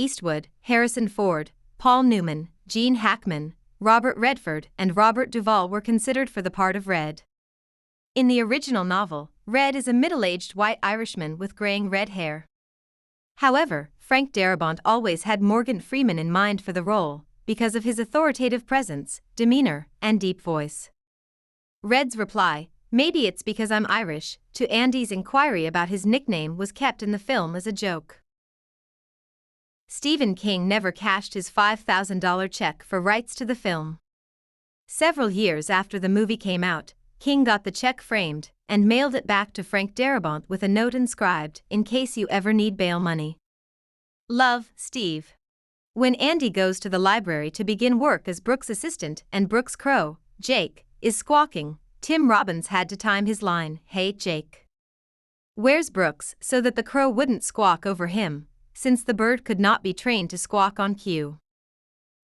Eastwood, Harrison Ford, Paul Newman, Gene Hackman, Robert Redford and Robert Duvall were considered for the part of Red. In the original novel, Red is a middle-aged white Irishman with graying red hair. However, Frank Darabont always had Morgan Freeman in mind for the role, because of his authoritative presence, demeanor, and deep voice. Red's reply, "Maybe it's because I'm Irish," to Andy's inquiry about his nickname was kept in the film as a joke. Stephen King never cashed his $5,000 check for rights to the film. Several years after the movie came out, King got the check framed and mailed it back to Frank Darabont with a note inscribed, "In case you ever need bail money. Love, Steve." When Andy goes to the library to begin work as Brooks' assistant and Brooks' crow, Jake, is squawking, Tim Robbins had to time his line, "Hey Jake, where's Brooks?" so that the crow wouldn't squawk over him, since the bird could not be trained to squawk on cue.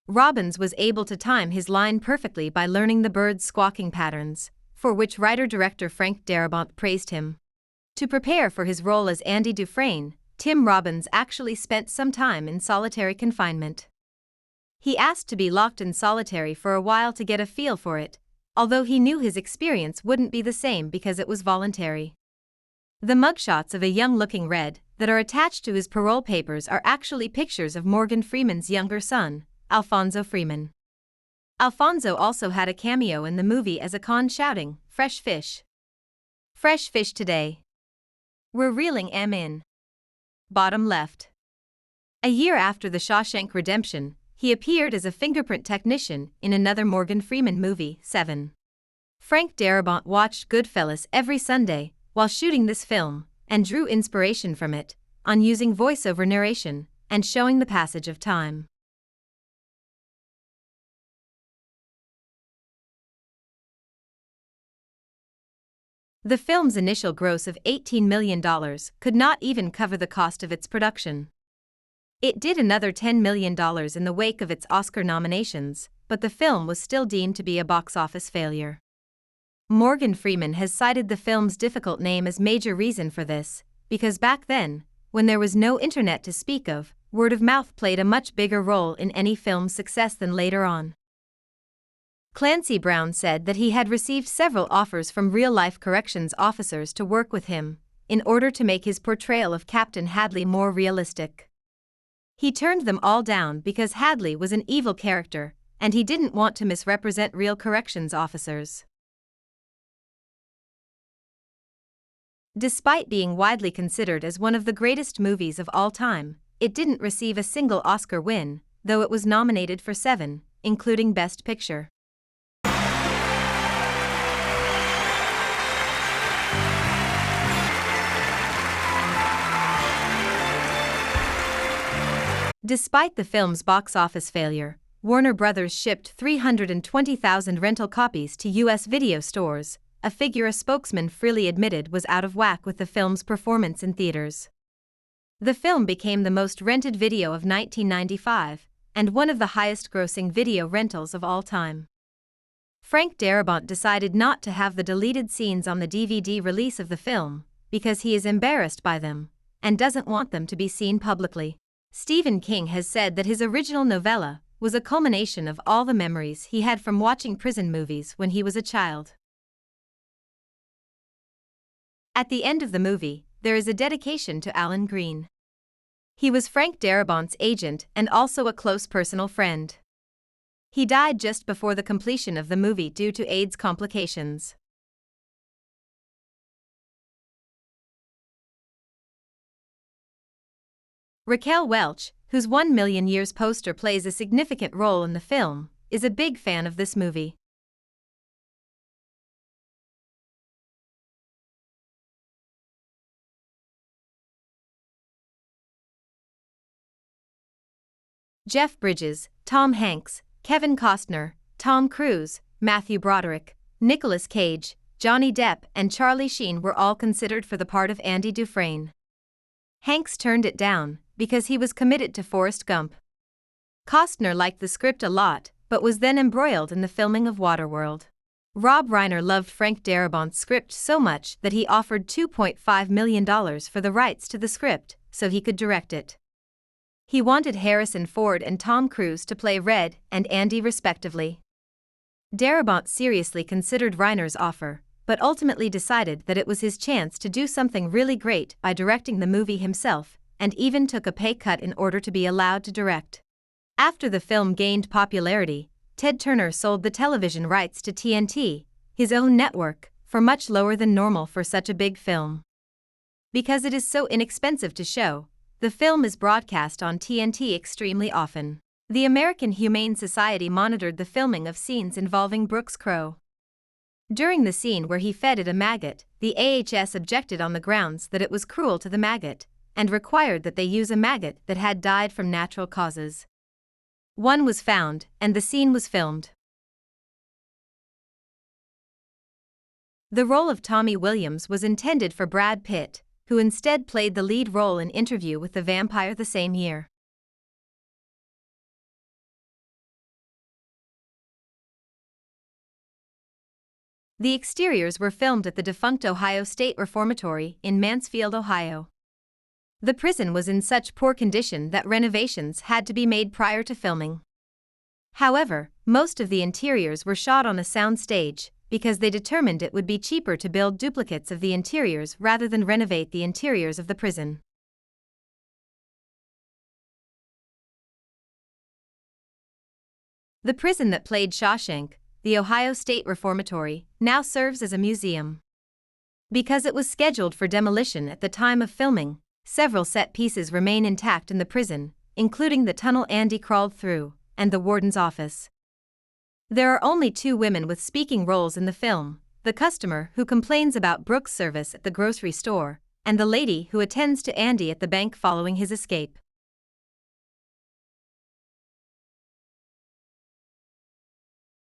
Robbins was able to time his line perfectly by learning the bird's squawking patterns, for which writer-director Frank Darabont praised him. To prepare for his role as Andy Dufresne, Tim Robbins actually spent some time in solitary confinement. He asked to be locked in solitary for a while to get a feel for it, although he knew his experience wouldn't be the same because it was voluntary. The mugshots of a young-looking Red that are attached to his parole papers are actually pictures of Morgan Freeman's younger son, Alfonso Freeman. Alfonso also had a cameo in the movie as a con shouting, "Fresh fish. Fresh fish today. We're reeling 'em in." Bottom left. A year after The Shawshank Redemption, he appeared as a fingerprint technician in another Morgan Freeman movie, Seven. Frank Darabont watched Goodfellas every Sunday while shooting this film, and drew inspiration from it, on using voice-over narration and showing the passage of time. The film's initial gross of $18 million could not even cover the cost of its production. It did another $10 million in the wake of its Oscar nominations, but the film was still deemed to be a box office failure. Morgan Freeman has cited the film's difficult name as major reason for this, because back then, when there was no internet to speak of, word of mouth played a much bigger role in any film's success than later on. Clancy Brown said that he had received several offers from real-life corrections officers to work with him, in order to make his portrayal of Captain Hadley more realistic. He turned them all down because Hadley was an evil character, and he didn't want to misrepresent real corrections officers. Despite being widely considered as one of the greatest movies of all time, it didn't receive a single Oscar win, though it was nominated for 7, including Best Picture. Despite the film's box office failure, Warner Bros. Shipped 320,000 rental copies to U.S. video stores, a figure a spokesman freely admitted was out of whack with the film's performance in theaters. The film became the most rented video of 1995, and one of the highest-grossing video rentals of all time. Frank Darabont decided not to have the deleted scenes on the DVD release of the film, because he is embarrassed by them, and doesn't want them to be seen publicly. Stephen King has said that his original novella was a culmination of all the memories he had from watching prison movies when he was a child. At the end of the movie, there is a dedication to Alan Green. He was Frank Darabont's agent and also a close personal friend. He died just before the completion of the movie due to AIDS complications. Raquel Welch, whose 1 Million Years poster plays a significant role in the film, is a big fan of this movie. Jeff Bridges, Tom Hanks, Kevin Costner, Tom Cruise, Matthew Broderick, Nicolas Cage, Johnny Depp and Charlie Sheen were all considered for the part of Andy Dufresne. Hanks turned it down because he was committed to Forrest Gump. Costner liked the script a lot, but was then embroiled in the filming of Waterworld. Rob Reiner loved Frank Darabont's script so much that he offered $2.5 million for the rights to the script so he could direct it. He wanted Harrison Ford and Tom Cruise to play Red and Andy respectively. Darabont seriously considered Reiner's offer, but ultimately decided that it was his chance to do something really great by directing the movie himself, and even took a pay cut in order to be allowed to direct. After the film gained popularity, Ted Turner sold the television rights to TNT, his own network, for much lower than normal for such a big film. Because it is so inexpensive to show, the film is broadcast on TNT extremely often. The American Humane Society monitored the filming of scenes involving Brooks Crowe. During the scene where he fed it a maggot, the AHS objected on the grounds that it was cruel to the maggot, and required that they use a maggot that had died from natural causes. One was found, and the scene was filmed. The role of Tommy Williams was intended for Brad Pitt, who instead played the lead role in Interview with the Vampire the same year. The exteriors were filmed at the defunct Ohio State Reformatory in Mansfield, Ohio. The prison was in such poor condition that renovations had to be made prior to filming. However, most of the interiors were shot on a sound stage, because they determined it would be cheaper to build duplicates of the interiors rather than renovate the interiors of the prison. The prison that played Shawshank, the Ohio State Reformatory, now serves as a museum. Because it was scheduled for demolition at the time of filming, several set pieces remain intact in the prison, including the tunnel Andy crawled through, and the warden's office. There are only 2 women with speaking roles in the film: the customer who complains about Brooks' service at the grocery store, and the lady who attends to Andy at the bank following his escape.